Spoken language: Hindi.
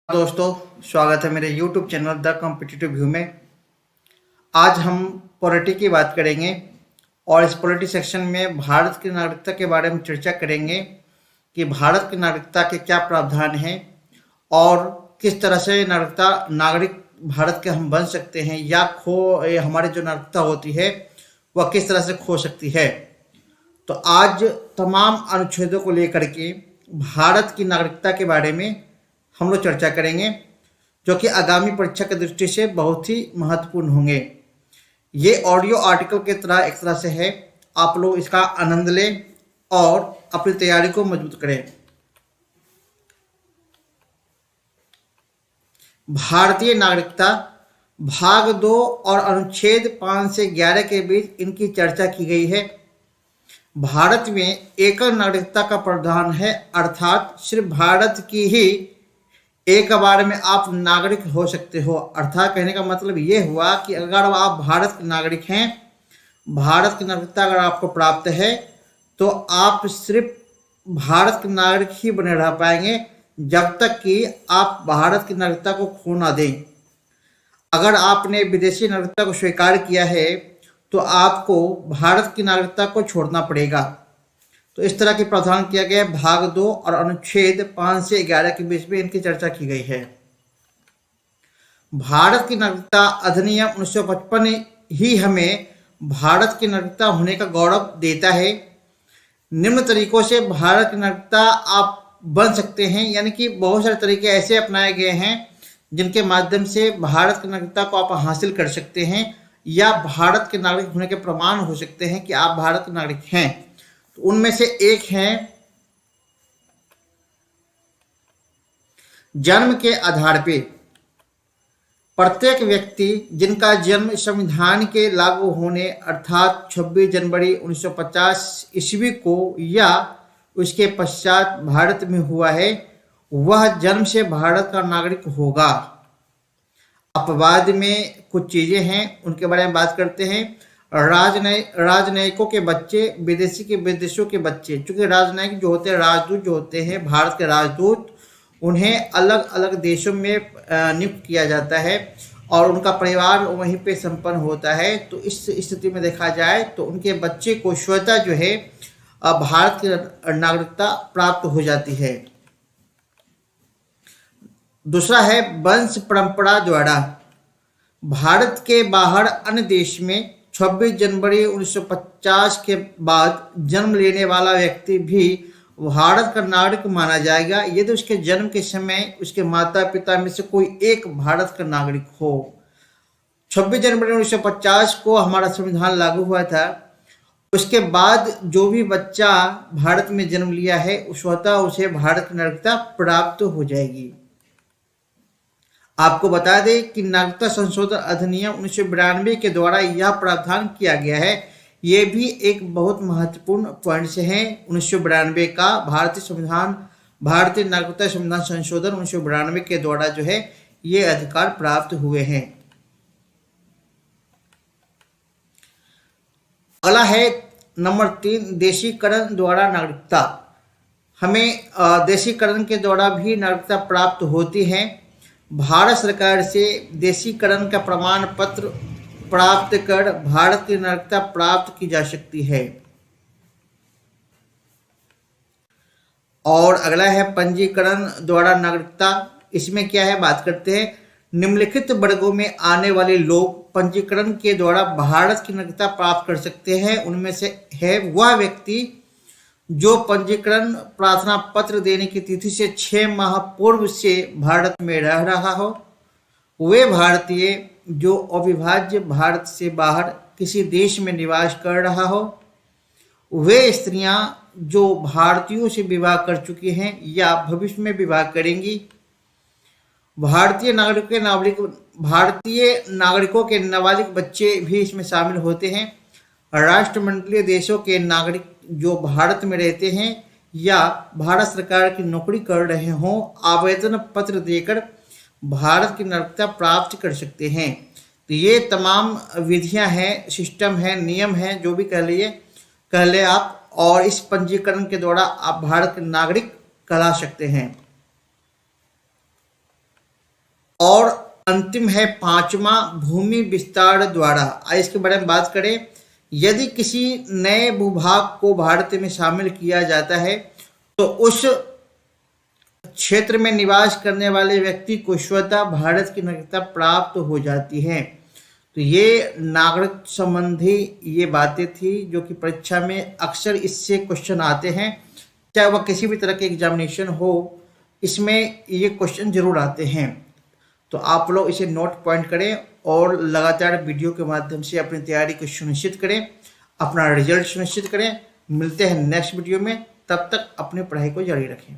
दोस्तों, स्वागत है मेरे YouTube channel the competitive view में। आज हम पॉलिटी की बात करेंगे और इस पॉलिटी सेक्शन में भारत की नागरिकता के बारे में चर्चा करेंगे कि भारत की नागरिकता के क्या प्रावधान हैं और किस तरह से नागरिक भारत के हम बन सकते हैं या हमारी जो नागरिकता होती है वह किस तरह से खो सकती है। तो आज तमाम अनुच्छेदों को लेकर के भारत की नागरिकता के बारे में हम लोग चर्चा करेंगे, जो कि आगामी परीक्षा की दृष्टि से बहुत ही महत्वपूर्ण होंगे। ये ऑडियो आर्टिकल के तरह एक तरह से है, आप लोग इसका आनंद लें और अपनी तैयारी को मजबूत करें। भारतीय नागरिकता भाग 2 और अनुच्छेद 5 से 11 के बीच इनकी चर्चा की गई है। भारत में एकल नागरिकता का प्रावधान है, अर्थात सिर्फ भारत की ही एक बार में आप नागरिक हो सकते हो। अर्थात कहने का मतलब ये हुआ कि अगर आप भारत के नागरिक हैं, भारत की नागरिकता अगर आपको प्राप्त है तो आप सिर्फ भारत के नागरिक ही बने रह पाएंगे जब तक कि आप भारत की नागरिकता को खो ना दें। अगर आपने विदेशी नागरिकता को स्वीकार किया है तो आपको भारत की नागरिकता को छोड़ना पड़ेगा। तो इस तरह के प्रावधान किया गया है। भाग 2 और अनुच्छेद 5 से 11 के बीच में इनकी चर्चा की गई है। भारत की नागरिकता अधिनियम 1955 ही हमें भारत की नागरिकता होने का गौरव देता है। निम्न तरीकों से भारत की नागरिकता आप बन सकते हैं, यानी कि बहुत सारे तरीके ऐसे अपनाए गए हैं जिनके माध्यम से भारत की नागरिकता को आप हासिल कर सकते हैं या भारत के नागरिक होने के प्रमाण हो सकते हैं कि आप भारत के नागरिक हैं। तो उनमें से एक है जन्म के आधार पे प्रत्येक व्यक्ति जिनका जन्म संविधान के लागू होने अर्थात 26 जनवरी 1950 ईस्वी को या उसके पश्चात भारत में हुआ है, वह जन्म से भारत का नागरिक होगा। अपवाद में कुछ चीजें हैं, उनके बारे में बात करते हैं। राजनयिकों के बच्चे, विदेशों के बच्चे, चूंकि राजनयिक जो होते हैं, राजदूत जो होते हैं, भारत के राजदूत, उन्हें अलग अलग देशों में नियुक्त किया जाता है और उनका परिवार वहीं पे संपन्न होता है। तो इस स्थिति में देखा जाए तो उनके बच्चे को स्वतः जो है भारत की नागरिकता प्राप्त हो जाती है। दूसरा है वंश परंपरा द्वारा भारत के बाहर अन्य देश में 26 जनवरी 1950 के बाद जन्म लेने वाला व्यक्ति भी भारत का नागरिक माना जाएगा यदि उसके जन्म के समय उसके माता पिता में से कोई एक भारत का नागरिक हो। 26 जनवरी 1950 को हमारा संविधान लागू हुआ था। उसके बाद जो भी बच्चा भारत में जन्म लिया है स्वतः उसे भारत की नागरिकता प्राप्त हो जाएगी। आपको बता दें कि नागरिकता संशोधन अधिनियम 1992 के द्वारा यह प्रावधान किया गया है। ये भी एक बहुत महत्वपूर्ण पॉइंट से है। 1992 का भारतीय नागरिकता संविधान संशोधन 1992 के द्वारा जो है ये अधिकार प्राप्त हुए हैं। अगला है नंबर 3, देशीकरण द्वारा नागरिकता। हमें देशीकरण के द्वारा भी नागरिकता प्राप्त होती है। भारत सरकार से देशीकरण का प्रमाण पत्र प्राप्त कर भारत की नागरिकता प्राप्त की जा सकती है। और अगला है पंजीकरण द्वारा नागरिकता। इसमें क्या है, बात करते हैं। निम्नलिखित वर्गों में आने वाले लोग पंजीकरण के द्वारा भारत की नागरिकता प्राप्त कर सकते हैं। उनमें से है वह व्यक्ति जो पंजीकरण प्रार्थना पत्र देने की तिथि से 6 माह पूर्व से भारत में रह रहा हो, वे भारतीय जो अविभाज्य भारत से बाहर किसी देश में निवास कर रहा हो, वे स्त्रियां जो भारतीयों से विवाह कर चुकी हैं या भविष्य में विवाह करेंगी, भारतीय नागरिकों के नाबालिग बच्चे भी इसमें शामिल होते हैं। राष्ट्रमंडलीय देशों के नागरिक जो भारत में रहते हैं या भारत सरकार की नौकरी कर रहे हों, आवेदन पत्र देकर भारत की नागरिकता प्राप्त कर सकते हैं। तो ये तमाम विधियां हैं, सिस्टम है, नियम हैं, जो भी कह ले आप, और इस पंजीकरण के द्वारा आप भारत के नागरिक कहला सकते हैं। और अंतिम है पांचवा, भूमि विस्तार द्वारा। इसके बारे में बात करें, यदि किसी नए भूभाग को भारत में शामिल किया जाता है तो उस क्षेत्र में निवास करने वाले व्यक्ति को स्वतः भारत की नागरिकता प्राप्त हो जाती है। तो ये नागरिक संबंधी ये बातें थी जो कि परीक्षा में अक्सर इससे क्वेश्चन आते हैं, चाहे वह किसी भी तरह के एग्जामिनेशन हो, इसमें ये क्वेश्चन जरूर आते हैं। तो आप लोग इसे नोट पॉइंट करें और लगातार वीडियो के माध्यम से अपनी तैयारी को सुनिश्चित करें, अपना रिजल्ट सुनिश्चित करें। मिलते हैं नेक्स्ट वीडियो में, तब तक अपनी पढ़ाई को जारी रखें।